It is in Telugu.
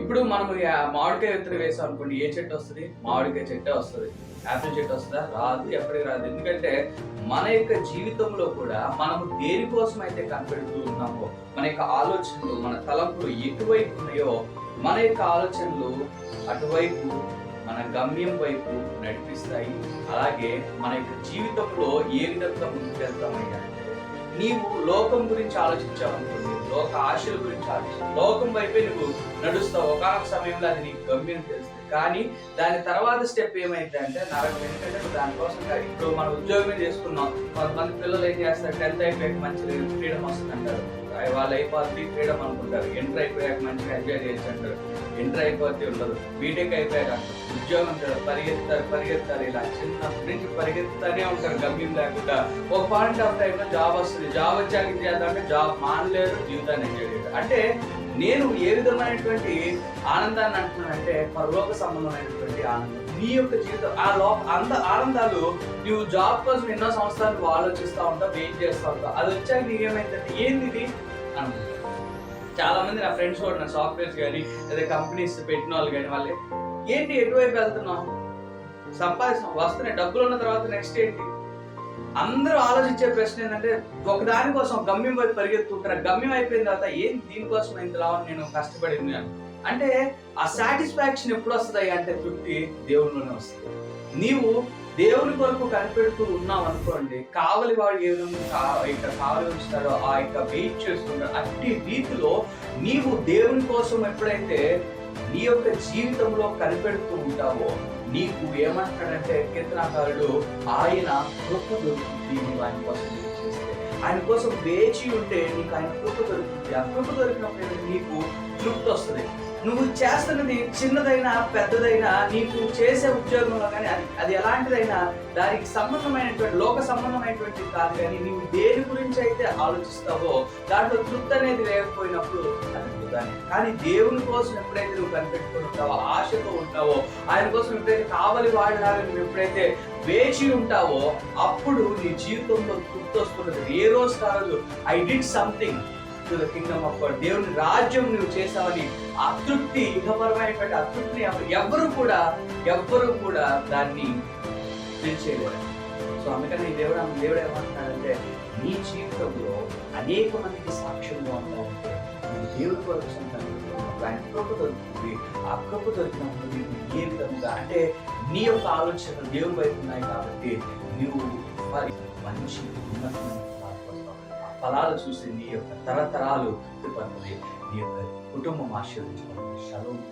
ఇప్పుడు మనం మామిడికాయ విత్తనం వేసాం అనుకోండి, ఏ చెట్టు వస్తది? మామిడికాయ చెట్టే వస్తది. యాపిల్ చెట్టు వస్తదా? రాదు. ఎప్పటికి రాదు. ఎందుకంటే మన యొక్క జీవితంలో కూడా మనము దేనికోసం అయితే కనిపెడుతూ ఉన్నామో, మన యొక్క ఆలోచనలు, మన తలంపులు ఎటువైపు ఉన్నాయో, మన యొక్క ఆలోచనలు అటువైపు మన గమ్యం వైపు నడిపిస్తాయి. అలాగే మన యొక్క జీవితంలో ఏ విధంగా ముందుకెళ్తామయ్యా అంటే, నీవు లోకం గురించి ఆలోచించావనుకోండి, లోక ఆశల గురించి ఆలోచించావు, లోకం వైపే నువ్వు నడుస్తావు. ఒకానొక సమయంలో అది నీకు గమ్యం తెలుస్తుంది. కానీ దాని తర్వాత స్టెప్ ఏమైతే అంటే నరకం. ఎందుకంటే నువ్వు దానికోసం ఇప్పుడు మనం ఉద్యోగం చేసుకున్నాం. కొంతమంది పిల్లలు ఏం చేస్తారు, 10th అయిపోయాక మంచి ఫ్రీడమ్ వస్తుంది అంటారు. వాళ్ళు అయిపోద్ది ఫ్రీడమ్ అనుకుంటారు. ఇంటర్ అయిపోయాక మంచిగా ఎంజాయ్ చేయొచ్చు అంటారు. ఇంటర్ అయిపోతే ఉండదు. బీటెక్ అయిపోయాక ఉద్యోగం పరిగెత్తారు. ఇలా చిన్నప్పటి నుంచి పరిగెత్తుతానే ఉంటారు గమ్యం లేకుండా. ఒక పాయింట్ ఆఫ్ టైంలో జాబ్ వస్తుంది. జాబ్ వచ్చాక ఏం చేద్దామంటే జాబ్ మానలేరు, జీవితాన్ని ఎంజాయ్ చేయరు. అంటే నేను ఏ విధమైనటువంటి ఆనందాన్ని అంటున్నానంటే పరలోక సంబంధమైనటువంటి ఆనందం. నీ యొక్క జీవితం అంత ఆనందాలు నువ్వు జాబ్ కోసం ఎన్నో సంవత్సరాలు నువ్వు ఆలోచిస్తూ ఉంటావు, వెయిట్ చేస్తూ ఉంటావు. అది వచ్చాక నీకేమైందంటే ఏంది ఇది అనుకుంటా. చాలా మంది నా ఫ్రెండ్స్ కూడా, నా సాఫ్ట్వేర్స్ కానీ లేదా కంపెనీస్ పెట్టిన వాళ్ళు కానీ, వాళ్ళే ఏంటి ఎటువైపు వెళ్తున్నావు, సంపాదిస్తున్నావు, వస్తున్నాయి డబ్బులు ఉన్న తర్వాత నెక్స్ట్ ఏంటి? అందరూ ఆలోచించే ప్రశ్న ఏంటంటే ఒకదాని కోసం గమ్యం వైపు పరిగెత్తుంటారు. గమ్యం అయిపోయిన తర్వాత ఏం దీనికోసం ఇంతలా నేను కష్టపడింది అంటే ఆ సాటిస్ఫాక్షన్ ఎప్పుడు వస్తుంది అంటే తృప్తి దేవునిలోనే వస్తుంది. నీవు దేవుని కొరకు కనిపెడుతూ ఉన్నావు అనుకోండి, కావలి వాడు ఏ విధంగా ఇక్కడ కావలి ఉంచుతాడో ఆ యొక్క వెయిట్ చేస్తుంటాడు. అట్టి రీతిలో నీవు దేవుని కోసం ఎప్పుడైతే నీ యొక్క జీవితంలో కనిపెడుతూ ఉంటావో, నీకు ఏమంటాడంటే కీర్తనాకారుడు, ఆయన కృప దొరుకుతుంది. నీవు ఆయన కోసం చేస్తే, ఆయన కోసం వేచి ఉంటే నీకు ఆయన కృప దొరుకుతుంది. ఆ కృప దొరికినప్పుడు నీకు తృప్తి వస్తుంది. నువ్వు చేస్తున్నది చిన్నదైనా పెద్దదైనా, నీకు చేసే ఉద్యోగంలో కానీ అది ఎలాంటిదైనా దానికి సంబంధమైనటువంటి లోక సంబంధమైనటువంటి కాదు. కానీ నీవు దేని గురించి అయితే ఆలోచిస్తావో దాంట్లో తృప్తి అనేది లేకపోయినప్పుడు అది వృధానే. కానీ దేవుని కోసం ఎప్పుడైతే నువ్వు కనిపెట్టుకుని ఉంటావో, ఆశతో ఉంటావో, ఆయన కోసం ఎప్పుడైతే కావలి వాడిలాగా నువ్వు ఎప్పుడైతే వేచి ఉంటావో, అప్పుడు నీ జీవితంలో తృప్తి వస్తున్నది. ఏ రోజు కాదు I did something to the Kingdom of God, దేవుని రాజ్యం నువ్వు చేసావని అతృప్తి, ఇహపరమైనటువంటి అతృప్తిని ఎవ్వరు కూడా దాన్ని తెలియలేరు. సో అందుకని దేవుడు ఏమంటున్నాడంటే, నీ జీవితంలో అనేక మందికి సాక్ష్యంగా ఉంటావు. దేవుడి కొరకు ఆయన కృప దొరుకుతుంది. ఆ కృప దొరికినప్పుడు నీకు ఏ విధంగా అంటే నీ యొక్క ఆలోచనలు దేవుడి వైపు ఉన్నాయి కాబట్టి నువ్వు మంచి ఉన్నతమైన ఫలాలు చూసి నీ యొక్క తరతరాలు తృప్తి పొందుతుంది. నీ యొక్క కుటుంబం ఆశీర్వదించుకోవాలి. షలోమ్.